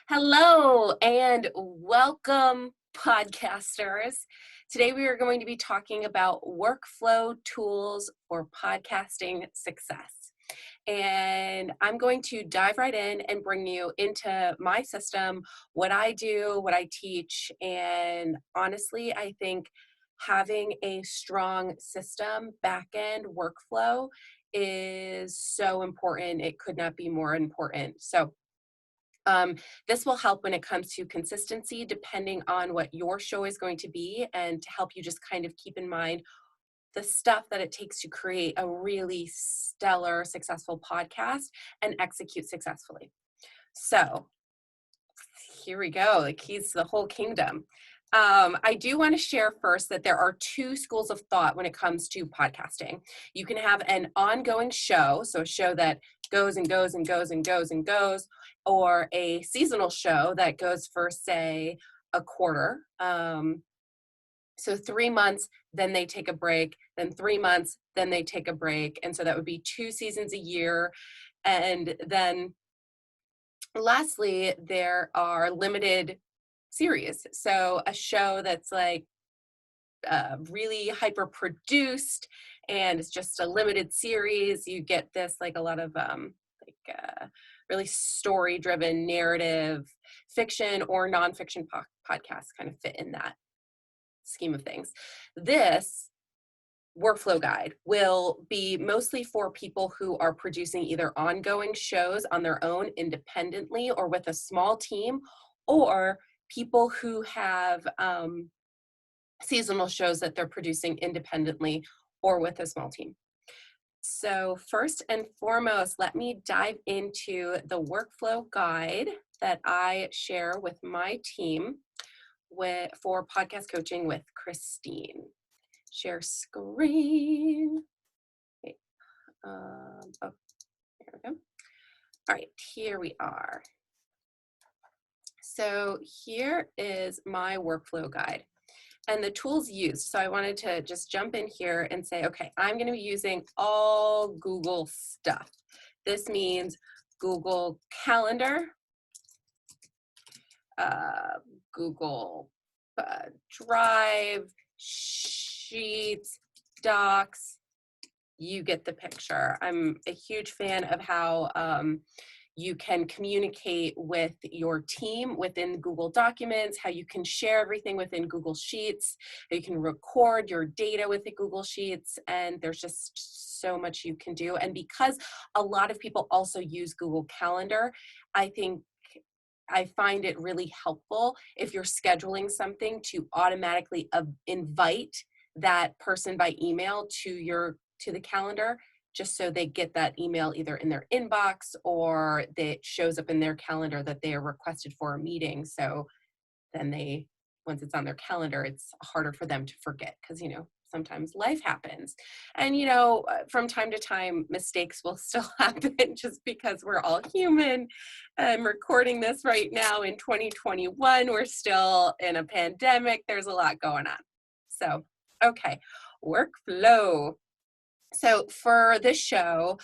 Hello and welcome, podcasters. Today we are going to be talking about workflow tools for podcasting success. And I'm going to dive right in and bring you into my system, what I do, what I teach. And honestly, I think having a strong system, back end workflow is so important. It could not be more important. So, this will help when it comes to consistency, depending on what your show is going to be, and to help you just kind of keep in mind the stuff that it takes to create a really stellar, successful podcast and execute successfully. So, here we go, the keys to the whole kingdom. I do want to share first that there are two schools of thought when it comes to podcasting. You can have an ongoing show, so a show that goes and goes and goes and goes and goes, or a seasonal show that goes for, say, a quarter. So 3 months, then they take a break, then 3 months, then they take a break. And so that would be 2 seasons a year. And then lastly, there are limited series. So a show that's like really hyper produced and it's just a limited series. You get this like a lot of really story driven narrative fiction or nonfiction podcasts kind of fit in that scheme of things. This workflow guide will be mostly for people who are producing either ongoing shows on their own independently or with a small team, or people who have seasonal shows that they're producing independently or with a small team. So first and foremost, let me dive into the workflow guide that I share with my team for podcast coaching with Christine. Share screen. Okay. Oh, there we go. All right, here we are. So here is my workflow guide and the tools used. So I wanted to just jump in here and say, okay, I'm going to be using all Google stuff. This means Google Calendar, Google Drive, Sheets, Docs. You get the picture. I'm a huge fan of how you can communicate with your team within Google Documents, how you can share everything within Google Sheets, how you can record your data with the Google Sheets, and there's just so much you can do. And because a lot of people also use Google Calendar, I find it really helpful if you're scheduling something to automatically invite that person by email to the calendar, just so they get that email either in their inbox or that it shows up in their calendar that they are requested for a meeting. So then once it's on their calendar, it's harder for them to forget because, sometimes life happens. And, from time to time, mistakes will still happen just because we're all human. I'm recording this right now in 2021. We're still in a pandemic. There's a lot going on. So, okay, workflow. So for this show,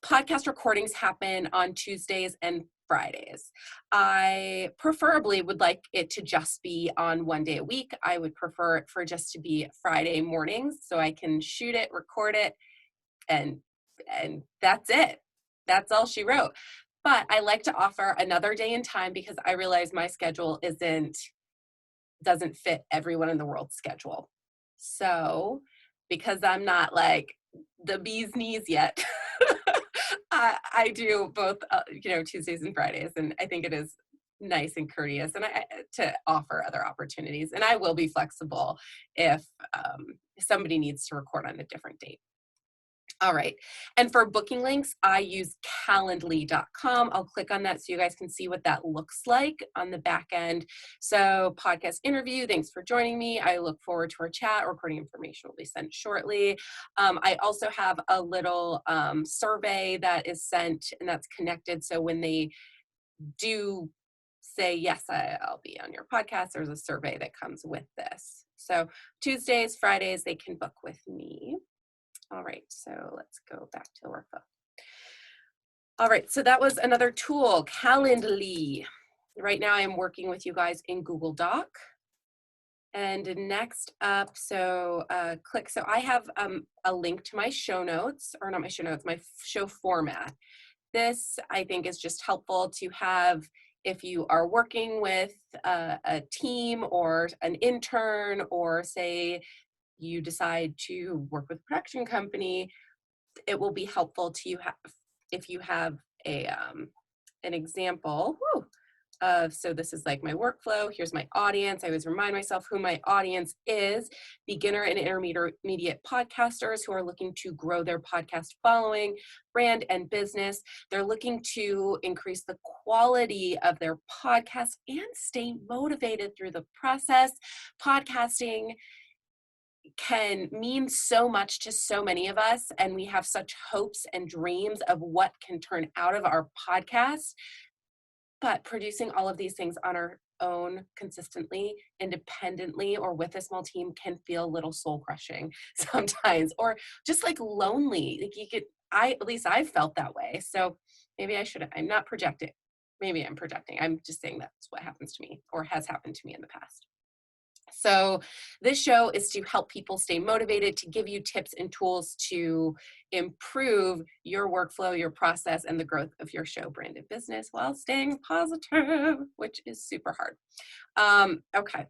podcast recordings happen on Tuesdays and Fridays. I preferably would like it to just be on one day a week. I would prefer it for just to be Friday mornings so I can shoot it, record it, and that's it. That's all she wrote. But I like to offer another day and time because I realize my schedule doesn't fit everyone in the world's schedule. So because I'm not like the bee's knees yet, I do both, Tuesdays and Fridays, and I think it is nice and courteous and to offer other opportunities. And I will be flexible if somebody needs to record on a different date. All right. And for booking links, I use calendly.com. I'll click on that so you guys can see what that looks like on the back end. So podcast interview, thanks for joining me. I look forward to our chat. Recording information will be sent shortly. I also have a little survey that is sent and that's connected. So when they do say, yes, I'll be on your podcast, there's a survey that comes with this. So Tuesdays, Fridays, they can book with me. All right, so let's go back to the workbook. All right, so that was another tool, Calendly. Right now I'm working with you guys in Google Doc. And next up, so so I have a link to my show notes, or not my show notes, my show format. This, I think, is just helpful to have if you are working with a team or an intern, or say you decide to work with a production company. It will be helpful to you if you have an example. Woo, so this is like my workflow. Here's my audience. I always remind myself who my audience is: beginner and intermediate podcasters who are looking to grow their podcast following, brand, and business. They're looking to increase the quality of their podcast and stay motivated through the process. Podcasting can mean so much to so many of us, and we have such hopes and dreams of what can turn out of our podcast. But producing all of these things on our own consistently, independently, or with a small team can feel a little soul crushing sometimes, or just like lonely. Like at least I've felt that way. So maybe I'm not projecting. Maybe I'm projecting. I'm just saying that's what happens to me or has happened to me in the past. So this show is to help people stay motivated, to give you tips and tools to improve your workflow, your process, and the growth of your show, brand, and business while staying positive, which is super hard. Okay.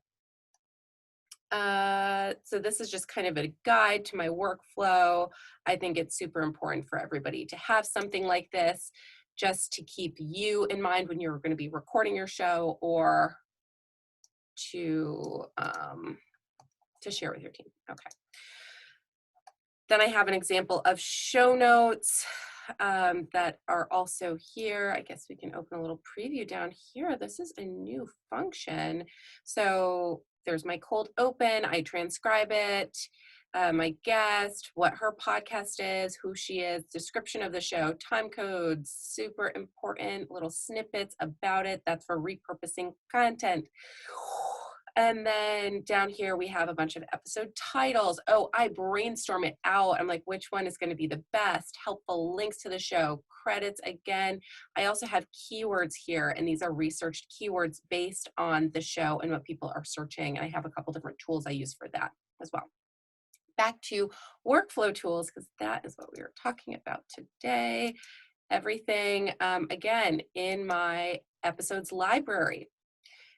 So this is just kind of a guide to my workflow. I think it's super important for everybody to have something like this, just to keep you in mind when you're going to be recording your show, or to share with your team. Okay. Then I have an example of show notes that are also here. I guess we can open a little preview down here. This is a new function. So there's my cold open. I transcribe it. My guest, what her podcast is, who she is, description of the show, time codes, super important, little snippets about it. That's for repurposing content. And then down here, we have a bunch of episode titles. Oh, I brainstorm it out. I'm like, which one is going to be the best? Helpful links to the show, credits again. I also have keywords here, and these are researched keywords based on the show and what people are searching. And I have a couple different tools I use for that as well. Back to workflow tools, because that is what we were talking about today. Everything, again, in my episodes library.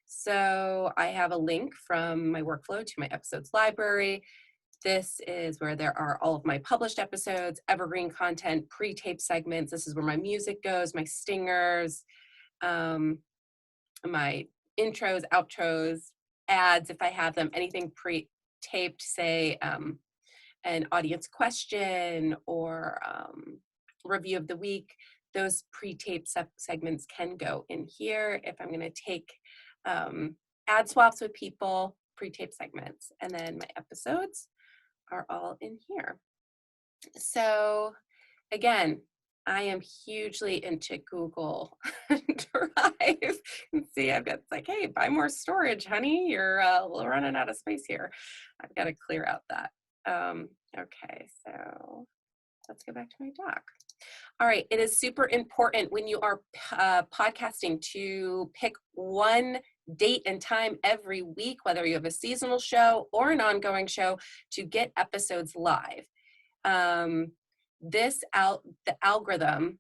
So I have a link from my workflow to my episodes library. This is where there are all of my published episodes, evergreen content, pre-tape segments. This is where my music goes, my stingers, my intros, outros, ads, if I have them, anything pre-taped, say an audience question or review of the week. Those pre-taped segments can go in here. If I'm going to take ad swaps with people, pre-tape segments, and then my episodes are all in here. So again, I am hugely into Google Drive. And see, I've got, it's like, hey, buy more storage, honey. You're running out of space here. I've got to clear out that. Okay, so let's go back to my doc. All right, it is super important when you are podcasting to pick one date and time every week, whether you have a seasonal show or an ongoing show, to get episodes live. The algorithm,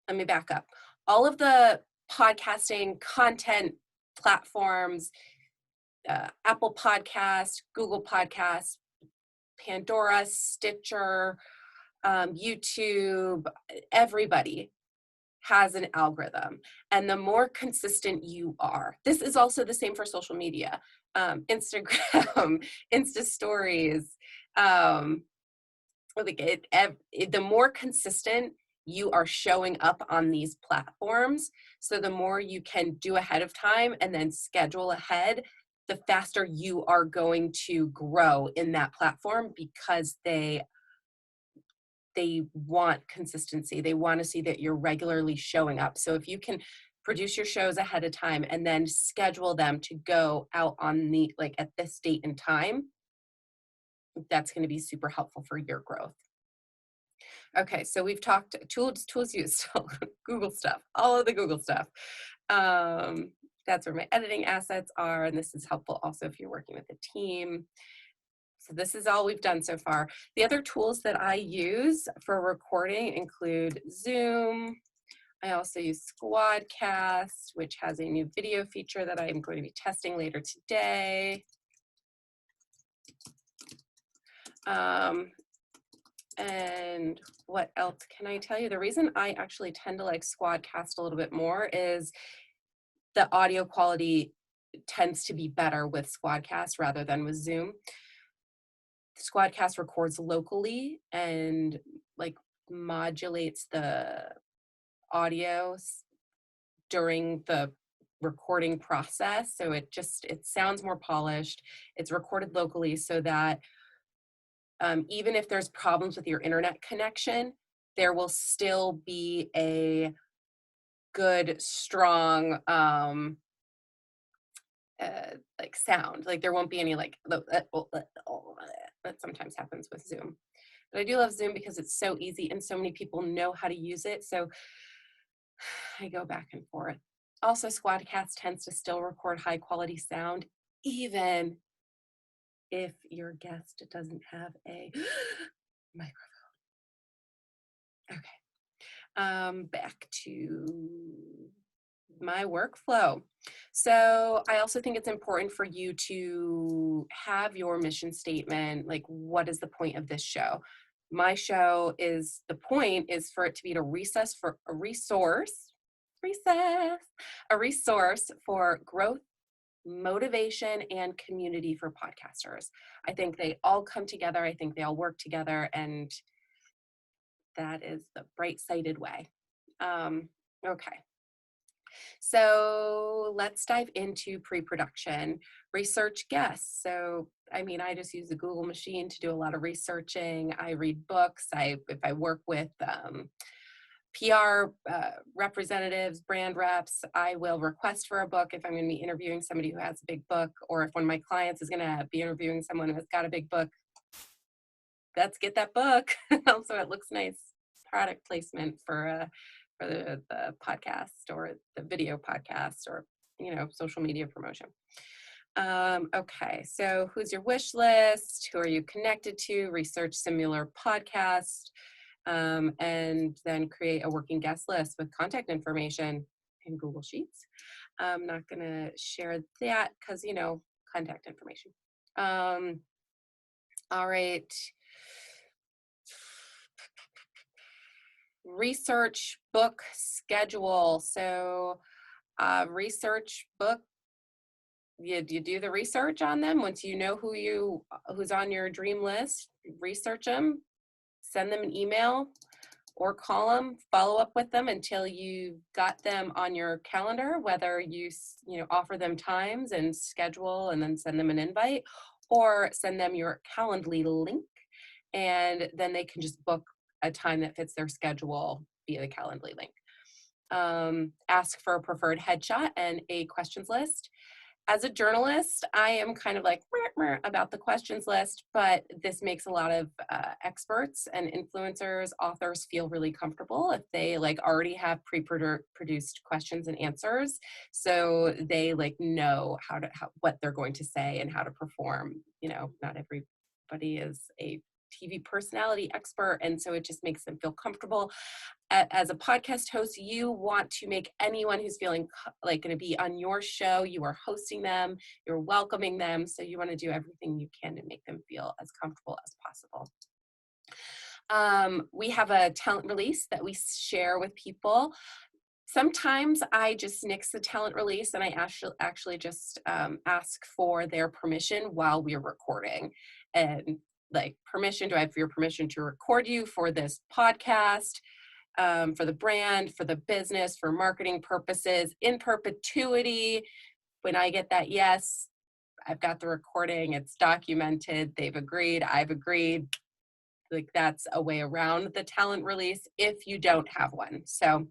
let me back up. All of the podcasting content platforms, Apple Podcast, Google Podcast, Pandora, Stitcher, YouTube, everybody has an algorithm. And the more consistent you are, this is also the same for social media, Instagram, Insta stories, the more consistent you are showing up on these platforms, so the more you can do ahead of time and then schedule ahead, the faster you are going to grow in that platform, because they want consistency. They want to see that you're regularly showing up. So if you can produce your shows ahead of time and then schedule them to go out on the, like, at this date and time, that's going to be super helpful for your growth. Okay, so we've talked tools used, Google stuff, all of the Google stuff. That's where my editing assets are, and this is helpful also if you're working with a team. So this is all we've done so far. The other tools that I use for recording include Zoom. I also use Squadcast, which has a new video feature that I'm going to be testing later today. And what else can I tell you? The reason I actually tend to like Squadcast a little bit more is the audio quality tends to be better with Squadcast rather than with Zoom. Squadcast records locally and like modulates the audio during the recording process. So it sounds more polished. It's recorded locally so that even if there's problems with your internet connection, there will still be a good, strong like sound. Like there won't be any like that sometimes happens with Zoom. But I do love Zoom because it's so easy and so many people know how to use it. So I go back and forth. Also, Squadcast tends to still record high quality sound, even if your guest doesn't have a microphone. Okay, back to my workflow. So I also think it's important for you to have your mission statement, like what is the point of this show? My show is, the point is for it to be a resource for growth, motivation, and community for podcasters. I think they all come together. I think they all work together, and that is the bright-sided way. Okay. So let's dive into pre-production. Research guests. So, I mean, I just use the Google machine to do a lot of researching. I read books. If I work with PR representatives, brand reps, I will request for a book if I'm going to be interviewing somebody who has a big book, or if one of my clients is going to be interviewing someone who has got a big book, let's get that book. So it looks nice. Product placement for the podcast or the video podcast or, social media promotion. Okay, so who's your wish list? Who are you connected to? Research similar podcasts, and then create a working guest list with contact information in Google Sheets. I'm not going to share that because, contact information. All right. Research book schedule. So research book, you do the research on them. Once you know who's on your dream list, research them, send them an email or call them, follow up with them until you got them on your calendar, whether you offer them times and schedule and then send them an invite, or send them your Calendly link, and then they can just book a time that fits their schedule via the Calendly link. Ask for a preferred headshot and a questions list. As a journalist, I am kind of like about the questions list, but this makes a lot of experts and influencers, authors feel really comfortable if they already have pre-produced questions and answers, so they know what they're going to say and how to perform. Not everybody is a TV personality expert, and so it just makes them feel comfortable. As a podcast host, you want to make anyone who's feeling like going to be on your show, you are hosting them, you're welcoming them, so you want to do everything you can to make them feel as comfortable as possible. We have a talent release that we share with people. Sometimes I just nix the talent release and I actually just ask for their permission while we're recording. And permission, do I have your permission to record you for this podcast, for the brand, for the business, for marketing purposes, in perpetuity? When I get that yes, I've got the recording, it's documented, they've agreed, I've agreed. That's a way around the talent release if you don't have one. So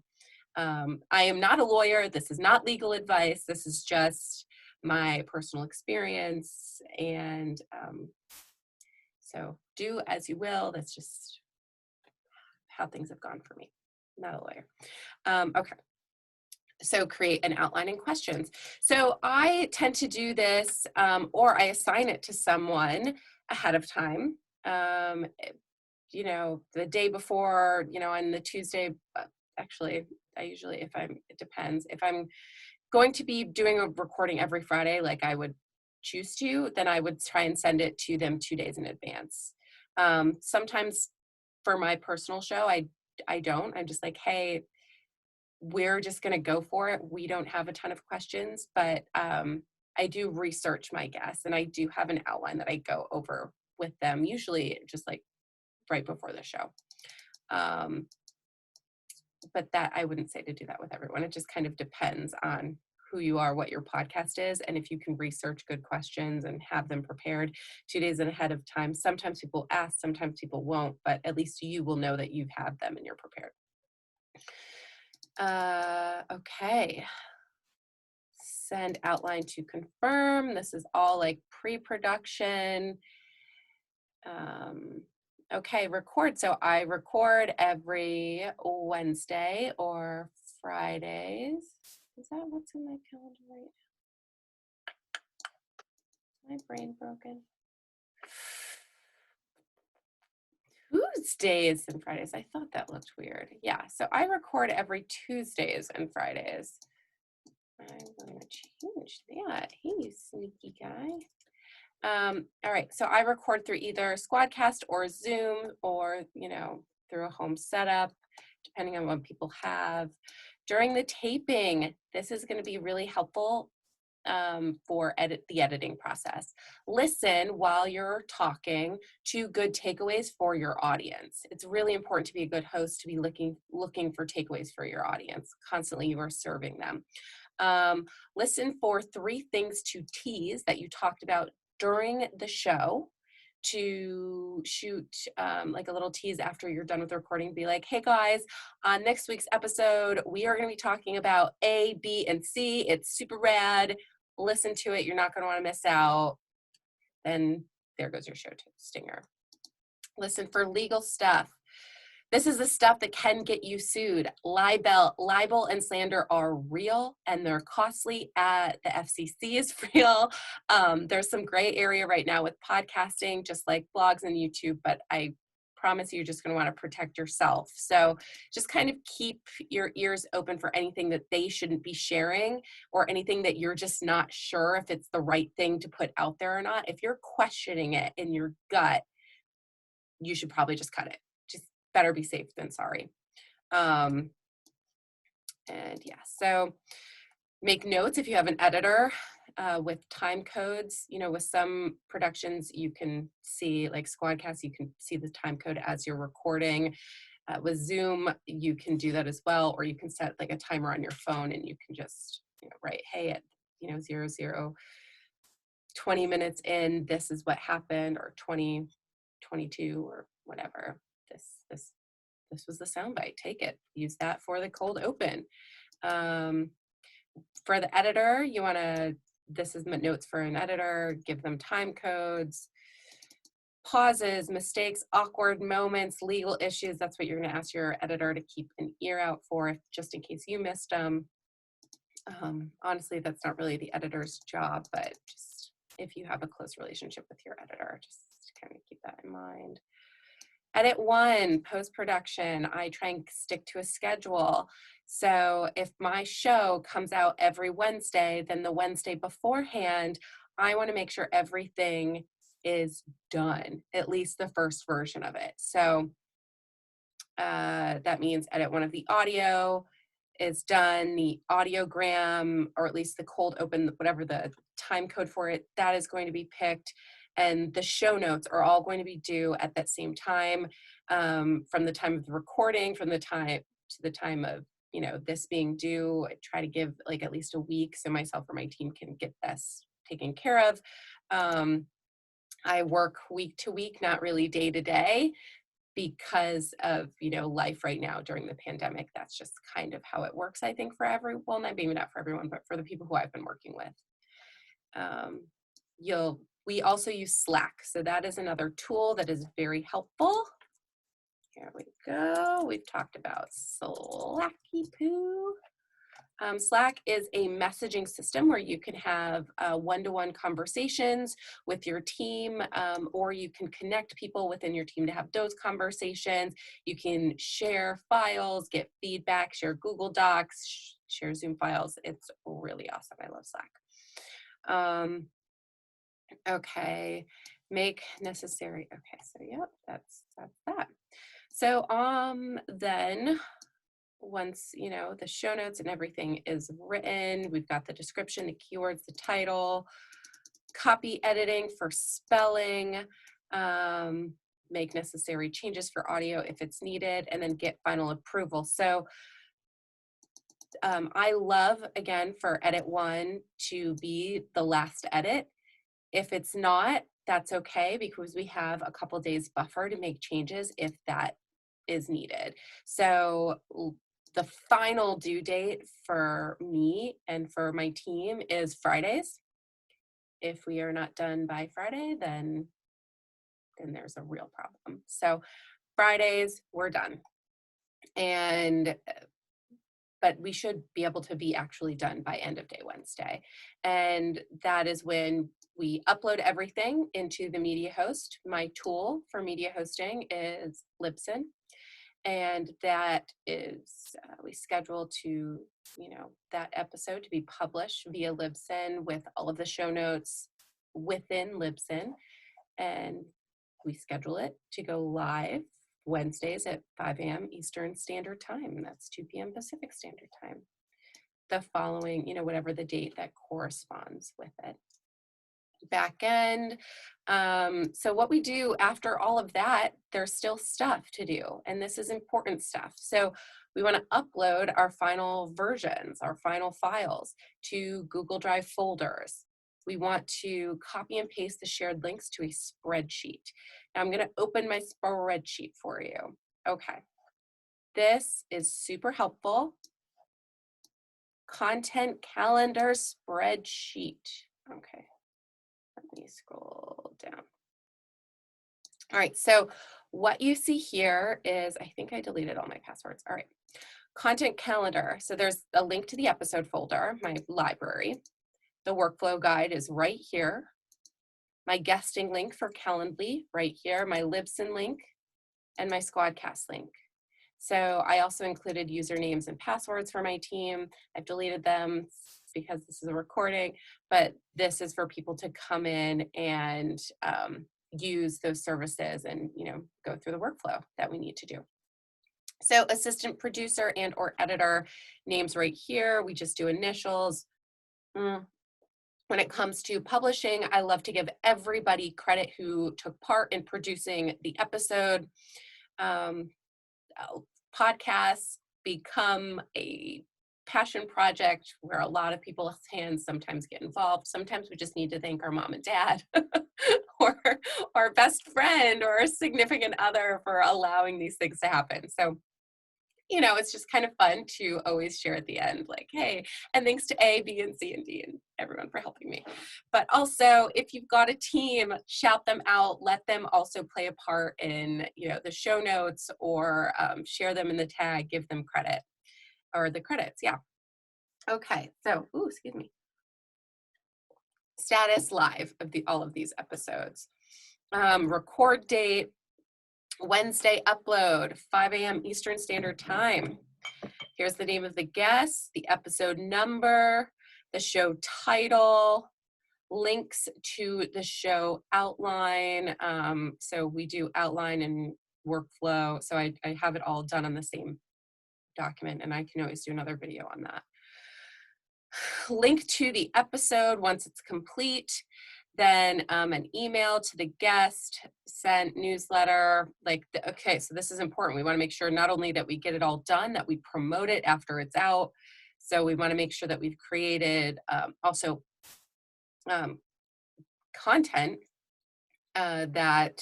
I am not a lawyer. This is not legal advice. This is just my personal experience. And so do as you will. That's just how things have gone for me. Not a lawyer. Okay. So create an outline and questions. So I tend to do this, or I assign it to someone ahead of time. The day before, on the Tuesday, actually, I usually, it depends. If I'm going to be doing a recording every Friday, like I would choose to, then I would try and send it to them 2 days in advance. Sometimes for my personal show, I don't. I'm just like, hey, we're just going to go for it. We don't have a ton of questions, but I do research my guests, and I do have an outline that I go over with them, usually just like right before the show. But that I wouldn't say to do that with everyone. It just kind of depends on who you are, what your podcast is, and if you can research good questions and have them prepared 2 days ahead of time. Sometimes people ask, sometimes people won't, but at least you will know that you've had them and you're prepared. Okay. Send outline to confirm. This is all like pre-production. Okay, record. So I record every Wednesday or Fridays. Is that what's in my calendar right now? Is my brain broken? Tuesdays and Fridays. I thought that looked weird. Yeah, so I record every Tuesdays and Fridays. I'm going to change that. Hey, you sneaky guy. All right, so I record through either Squadcast or Zoom, or, through a home setup, depending on what people have. During the taping, this is going to be really helpful for the editing process. Listen while you're talking to good takeaways for your audience. It's really important to be a good host, to be looking for takeaways for your audience. Constantly you are serving them. Listen for 3 things to tease that you talked about during the show, to shoot like a little tease after you're done with the recording. Be like, hey guys, on next week's episode, we are going to be talking about A, B, and C. It's super rad. Listen to it. You're not going to want to miss out. Then there goes your show stinger. Listen for legal stuff. This is the stuff that can get you sued. Libel and slander are real, and they're costly. The FCC is real. There's some gray area right now with podcasting, just like blogs and YouTube, but I promise you're just going to want to protect yourself. So just kind of keep your ears open for anything that they shouldn't be sharing, or anything that you're just not sure if it's the right thing to put out there or not. If you're questioning it in your gut, you should probably just cut it. Better be safe than sorry. And yeah, so make notes if you have an editor with time codes. With some productions, you can see, like Squadcast, you can see the time code as you're recording. With Zoom, you can do that as well, or you can set like a timer on your phone, and you can just write, hey, at 20 minutes in, this is what happened, or 2022 or whatever. This was the soundbite. Take it. Use that for the cold open. For the editor, you want to, this is notes for an editor, give them time codes, pauses, mistakes, awkward moments, legal issues. That's what you're going to ask your editor to keep an ear out for, just in case you missed them. Honestly, that's not really the editor's job, but just if you have a close relationship with your editor, just kind of keep that in mind. Edit 1, post-production. I try and stick to a schedule. So if my show comes out every Wednesday, then the Wednesday beforehand, I want to make sure everything is done, at least the first version of it. So that means edit 1 of the audio is done, the audiogram, or at least the cold open, whatever the time code for it, that is going to be picked. And the show notes are all going to be due at that same time, from the time of the recording, from the time to the time of this being due. I try to give like at least a week so myself or my team can get this taken care of. I work week to week, not really day to day, because of life right now during the pandemic. That's just kind of how it works, I think, for everyone. Maybe not for everyone, but for the people who I've been working with. We also use Slack, so that is another tool that is very helpful. Here we go. We've talked about Slacky Poo. Slack is a messaging system where you can have one-to-one conversations with your team, or you can connect people within your team to have those conversations. You can share files, get feedback, share Google Docs, share Zoom files. It's really awesome. I love Slack. Okay, make necessary. Okay, so yep, that's that. So then once the show notes and everything is written, we've got the description, the keywords, the title, copy editing for spelling, make necessary changes for audio if it's needed, and then get final approval. So I love, again, for edit 1 to be the last edit. If it's not, that's okay, because we have a couple days buffer to make changes if that is needed. So the final due date for me and for my team is Fridays. If we are not done by Friday, then there's a real problem. So Fridays, we're done. But we should be able to be actually done by end of day Wednesday. And that is when we upload everything into the media host. My tool for media hosting is Libsyn. And that is, we schedule to, that episode to be published via Libsyn with all of the show notes within Libsyn. And we schedule it to go live Wednesdays at 5 a.m. Eastern Standard Time. That's 2 p.m. Pacific Standard Time. The following, whatever the date that corresponds with it. Back end. So what we do after all of that, there's still stuff to do, and this is important stuff. So we want to upload our final versions, our final files to Google Drive folders. We want to copy and paste the shared links to a spreadsheet. Now I'm going to open my spreadsheet for you. Okay. This is super helpful. Content calendar spreadsheet. Okay. Let me scroll down. All right, so what you see here is, I think I deleted all my passwords. All right, content calendar. So there's a link to the episode folder, my library. The workflow guide is right here. My guesting link for Calendly right here, my Libsyn link, and my Squadcast link. So I also included usernames and passwords for my team. I've deleted them because this is a recording, but this is for people to come in and use those services and go through the workflow that we need to do. So assistant producer and or editor, names right here. We just do initials. When it comes to publishing, I love to give everybody credit who took part in producing the episode. Podcasts become a passion project where a lot of people's hands sometimes get involved. Sometimes we just need to thank our mom and dad or our best friend or a significant other for allowing these things to happen. So it's just kind of fun to always share at the end, like, hey, and thanks to A, B, and C, and D, and everyone for helping me. But also, if you've got a team, shout them out, let them also play a part in, the show notes, or share them in the tag, give them credit, or the credits, yeah. Okay, so, excuse me. Status live of all of these episodes. Record date, Wednesday upload, 5 a.m. Eastern Standard Time. Here's the name of the guest, the episode number, the show title, links to the show outline. So we do outline and workflow. So I have it all done on the same document, and I can always do another video on that. Link to the episode once it's complete. Then an email to the guest, sent newsletter, okay, so this is important. We want to make sure not only that we get it all done, that we promote it after it's out. So we want to make sure that we've created also content that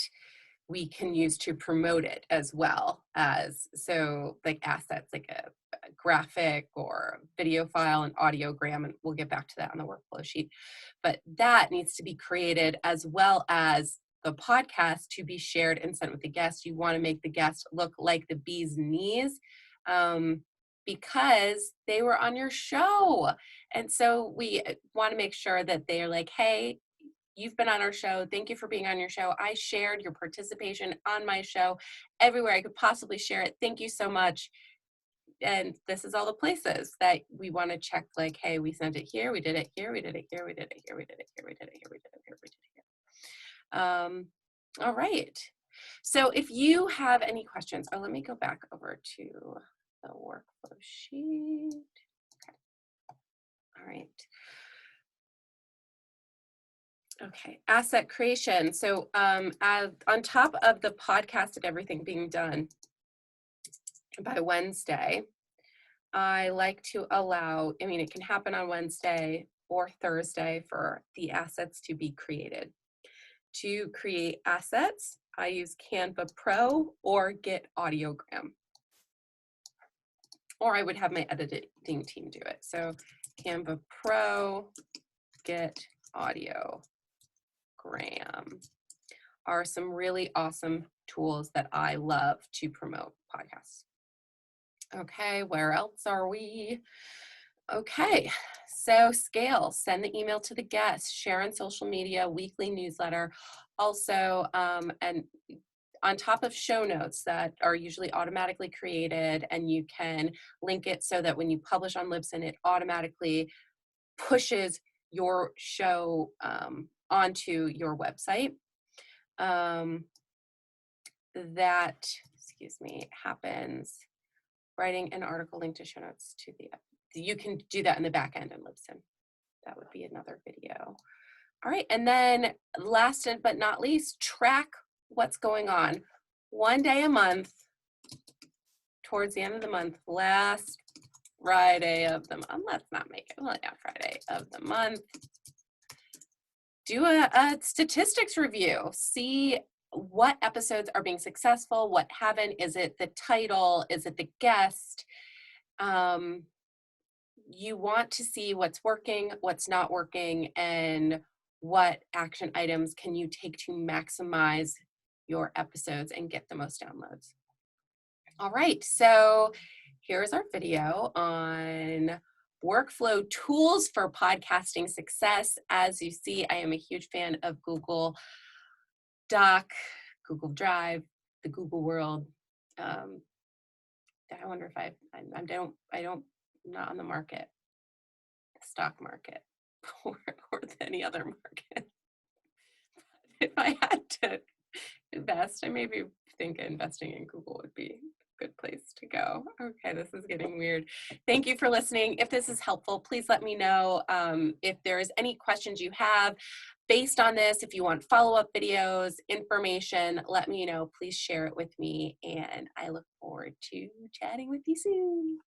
we can use to promote it as well as, so like assets, like a graphic or video file, an audiogram, and we'll get back to that on the workflow sheet. But that needs to be created, as well as the podcast to be shared and sent with the guest. You want to make the guest look like the bee's knees. because they were on your show. And so we want to make sure that they're like, hey, you've been on our show. Thank you for being on your show. I shared your participation on my show everywhere I could possibly share it. Thank you so much. And this is all the places that we want to check, like, hey, we sent it here, we did it here, we did it here, we did it here, we did it here, we did it here, we did it here, we did it here. All right. So if you have any questions, let me go back over to the workflow sheet. Okay. All right. Okay, asset creation. So on top of the podcast and everything being done by Wednesday, I like to allow, I mean, it can happen on Wednesday or Thursday for the assets to be created. To create assets, I use Canva Pro or Get Audiogram. Or I would have my editing team do it. So Canva Pro, Get Audiogram are some really awesome tools that I love to promote podcasts. Okay, where else are we? Okay, so scale, send the email to the guests, share on social media, weekly newsletter. Also, and on top of show notes that are usually automatically created, and you can link it so that when you publish on Libsyn, it automatically pushes your show onto your website. That, excuse me, happens. Writing an article link to show notes to the, you can do that in the back end in Libsyn. That would be another video. All right, and then last but not least, track what's going on. One day a month, towards the end of the month, last Friday of the month, let's not make it, well, yeah, Friday of the month, do a statistics review. See what episodes are being successful, what haven't. Is it the title? Is it the guest? You want to see what's working, what's not working, and what action items can you take to maximize your episodes and get the most downloads. All right, so here's our video on workflow tools for podcasting success. As you see, I am a huge fan of Google Doc, Google Drive, the Google world. I wonder if I'm not on the market, the stock market, or any other market. If I had to invest, I maybe think investing in Google would be a good place to go. Okay, this is getting weird. Thank you for listening. If this is helpful, please let me know. If there's any questions you have based on this, if you want follow-up videos, information, let me know. Please share it with me, and I look forward to chatting with you soon.